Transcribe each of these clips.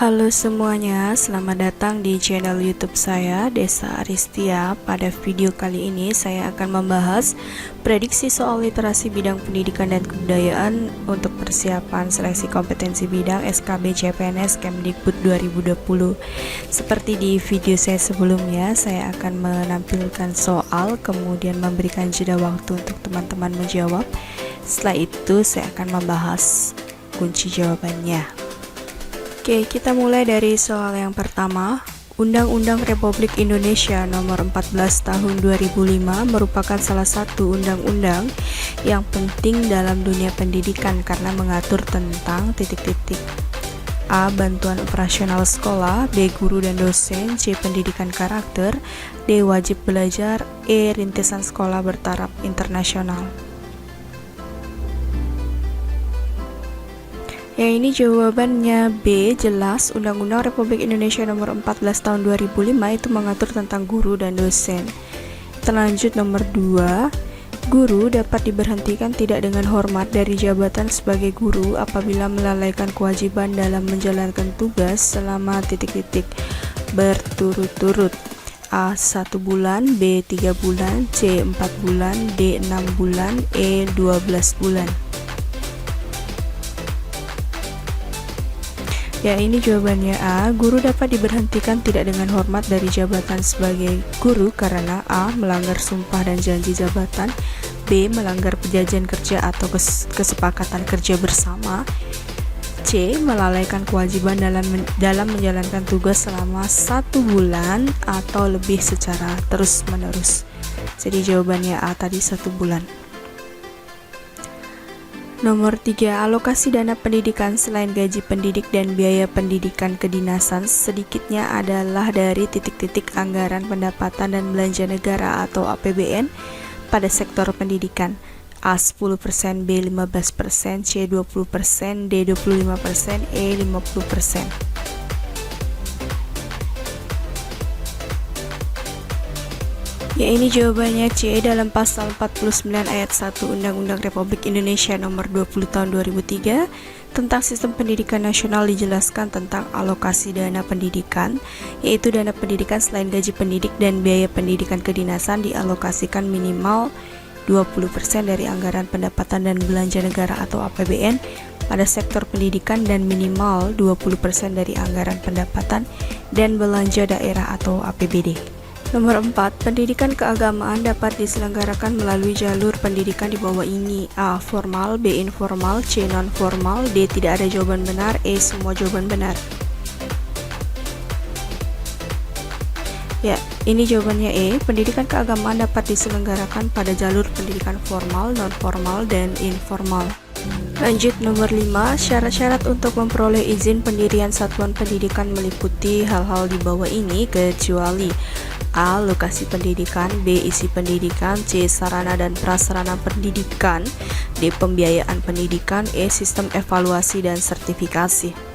Halo semuanya, selamat datang di channel YouTube saya, Desa Aristia. Pada video kali ini saya akan membahas prediksi soal literasi bidang pendidikan dan kebudayaan untuk persiapan seleksi kompetensi bidang SKB CPNS Kemdikbud 2020. Seperti di video saya sebelumnya, saya akan menampilkan soal, kemudian memberikan jeda waktu untuk teman-teman menjawab. Setelah itu saya akan membahas kunci jawabannya. Oke, kita mulai dari soal yang pertama. Undang-Undang Republik Indonesia Nomor 14 Tahun 2005 merupakan salah satu undang-undang yang penting dalam dunia pendidikan karena mengatur tentang A. Bantuan operasional sekolah, B. Guru dan dosen, C. Pendidikan karakter, D. Wajib belajar, E. Rintisan sekolah bertaraf internasional. Yang ini jawabannya B, jelas. Undang-Undang Republik Indonesia Nomor 14 Tahun 2005 itu mengatur tentang guru dan dosen. Terlanjut nomor 2, guru dapat diberhentikan tidak dengan hormat dari jabatan sebagai guru apabila melalaikan kewajiban dalam menjalankan tugas selama berturut-turut. A. 1 bulan, B. 3 bulan, C. 4 bulan, D. 6 bulan, E. 12 bulan. Ya, ini jawabannya A. Guru dapat diberhentikan tidak dengan hormat dari jabatan sebagai guru karena A. melanggar sumpah dan janji jabatan, B. melanggar perjanjian kerja atau kesepakatan kerja bersama, C. melalaikan kewajiban dalam menjalankan tugas selama 1 bulan atau lebih secara terus-menerus. Jadi jawabannya A tadi 1 bulan. Nomor 3, alokasi dana pendidikan selain gaji pendidik dan biaya pendidikan kedinasan sedikitnya adalah dari anggaran pendapatan dan belanja negara atau APBN pada sektor pendidikan. A. 10%, B. 15%, C. 20%, D. 25%, E. 50%. Ya, ini jawabannya C. Dalam pasal 49 ayat 1 Undang-Undang Republik Indonesia Nomor 20 Tahun 2003 tentang Sistem Pendidikan Nasional dijelaskan tentang alokasi dana pendidikan, yaitu dana pendidikan selain gaji pendidik dan biaya pendidikan kedinasan dialokasikan minimal 20% dari anggaran pendapatan dan belanja negara atau APBN pada sektor pendidikan dan minimal 20% dari anggaran pendapatan dan belanja daerah atau APBD. Nomor 4, pendidikan keagamaan dapat diselenggarakan melalui jalur pendidikan di bawah ini. A. Formal, B. Informal, C. Non-formal, D. Tidak ada jawaban benar, E. Semua jawaban benar. Ya, ini jawabannya E. Pendidikan keagamaan dapat diselenggarakan pada jalur pendidikan formal, non-formal, dan informal. Lanjut nomor 5, syarat-syarat untuk memperoleh izin pendirian satuan pendidikan meliputi hal-hal di bawah ini kecuali A. Lokasi pendidikan, B. Isi pendidikan, C. Sarana dan prasarana pendidikan, D. Pembiayaan pendidikan, E. Sistem evaluasi dan sertifikasi.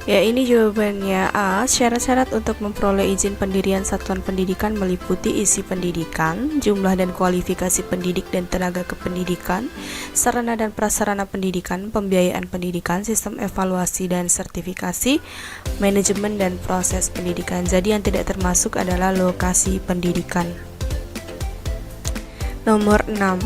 Ya, ini jawabannya A. Syarat-syarat untuk memperoleh izin pendirian satuan pendidikan meliputi isi pendidikan, jumlah dan kualifikasi pendidik dan tenaga kependidikan, sarana dan prasarana pendidikan, pembiayaan pendidikan, sistem evaluasi dan sertifikasi, manajemen dan proses pendidikan. Jadi yang tidak termasuk adalah lokasi pendidikan. Nomor 6,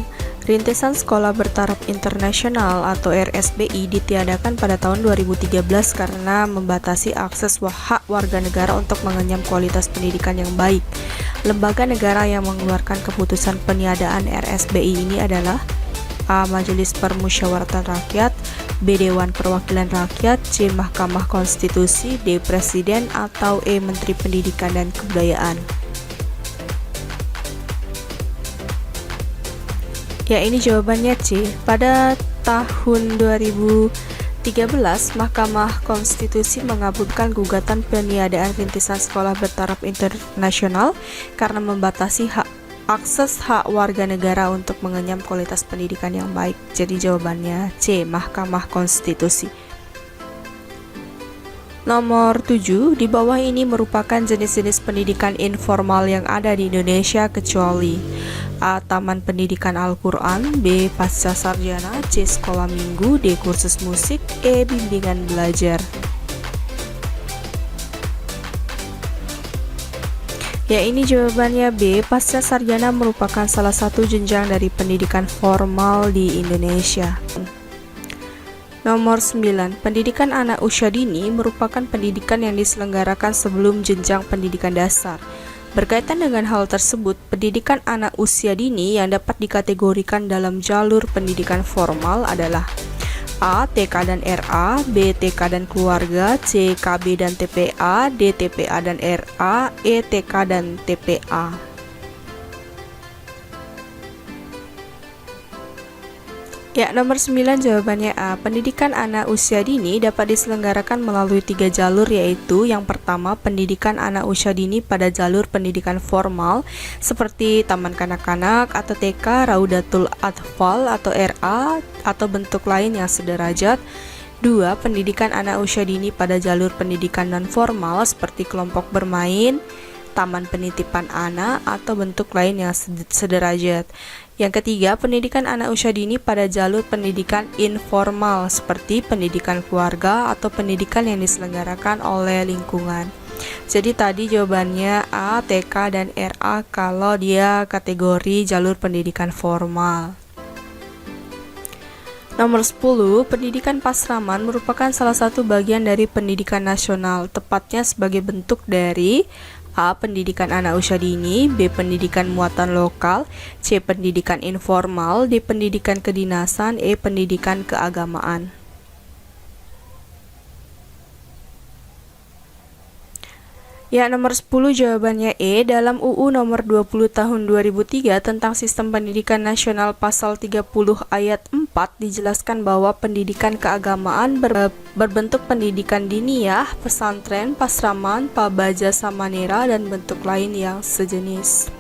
Rintisan Sekolah Bertaraf Internasional atau RSBI ditiadakan pada tahun 2013 karena membatasi akses hak warga negara untuk mengenyam kualitas pendidikan yang baik. Lembaga negara yang mengeluarkan keputusan peniadaan RSBI ini adalah A. Majelis Permusyawaratan Rakyat, B. Dewan Perwakilan Rakyat, C. Mahkamah Konstitusi, D. Presiden, atau E. Menteri Pendidikan dan Kebudayaan. Ya, ini jawabannya C. Pada tahun 2013, Mahkamah Konstitusi mengabulkan gugatan peniadaan rintisan sekolah bertaraf internasional karena membatasi akses hak warga negara untuk mengenyam kualitas pendidikan yang baik. Jadi jawabannya C. Mahkamah Konstitusi. Nomor 7, di bawah ini merupakan jenis-jenis pendidikan informal yang ada di Indonesia kecuali A. Taman Pendidikan Al-Quran, B. Pasca Sarjana, C. Sekolah Minggu, D. Kursus musik, E. Bimbingan belajar. Ya, ini jawabannya B. Pasca Sarjana merupakan salah satu jenjang dari pendidikan formal di Indonesia. Nomor 9, pendidikan anak usia dini merupakan pendidikan yang diselenggarakan sebelum jenjang pendidikan dasar. Berkaitan dengan hal tersebut, pendidikan anak usia dini yang dapat dikategorikan dalam jalur pendidikan formal adalah A. TK dan RA, B. TK dan keluarga, C. KB dan TPA, D. TPA dan RA, E. TK dan TPA. Ya, nomor 9 jawabannya A. Pendidikan anak usia dini dapat diselenggarakan melalui 3 jalur, yaitu yang pertama pendidikan anak usia dini pada jalur pendidikan formal seperti taman kanak-kanak atau TK, Raudatul Atfal atau RA atau bentuk lain yang sederajat. 2. Pendidikan anak usia dini pada jalur pendidikan non formal seperti kelompok bermain, taman penitipan anak atau bentuk lain yang sederajat. Yang ketiga, pendidikan anak usia dini pada jalur pendidikan informal seperti pendidikan keluarga atau pendidikan yang diselenggarakan oleh lingkungan. Jadi tadi jawabannya A, TK dan RA kalau dia kategori jalur pendidikan formal. Nomor 10, pendidikan pasraman merupakan salah satu bagian dari pendidikan nasional, tepatnya sebagai bentuk dari A. Pendidikan anak usia dini, B. Pendidikan muatan lokal, C. Pendidikan informal, D. Pendidikan kedinasan, E. Pendidikan keagamaan. Ya, nomor 10 jawabannya E. Dalam UU nomor 20 tahun 2003 tentang Sistem Pendidikan Nasional pasal 30 ayat 4 dijelaskan bahwa pendidikan keagamaan berbentuk pendidikan diniyah, pesantren, pasraman, pabaja samanera dan bentuk lain yang sejenis.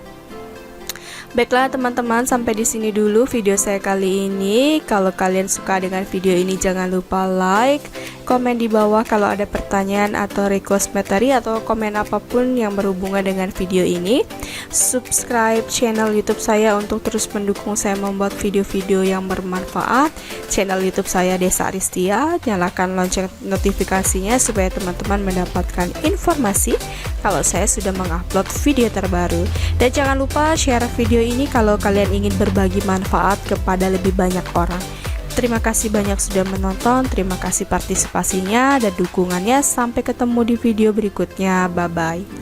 Baiklah teman-teman, sampai di sini dulu video saya kali ini. Kalau kalian suka dengan video ini jangan lupa like, komen di bawah kalau ada pertanyaan atau request materi atau komen apapun yang berhubungan dengan video ini. Subscribe channel YouTube saya untuk terus mendukung saya membuat video-video yang bermanfaat. Channel YouTube saya Desa Aristia, nyalakan lonceng notifikasinya supaya teman-teman mendapatkan informasi kalau saya sudah mengupload video terbaru. Dan jangan lupa share video ini kalau kalian ingin berbagi manfaat kepada lebih banyak orang. Terima kasih banyak sudah menonton, terima kasih partisipasinya dan dukungannya. Sampai ketemu di video berikutnya, bye bye.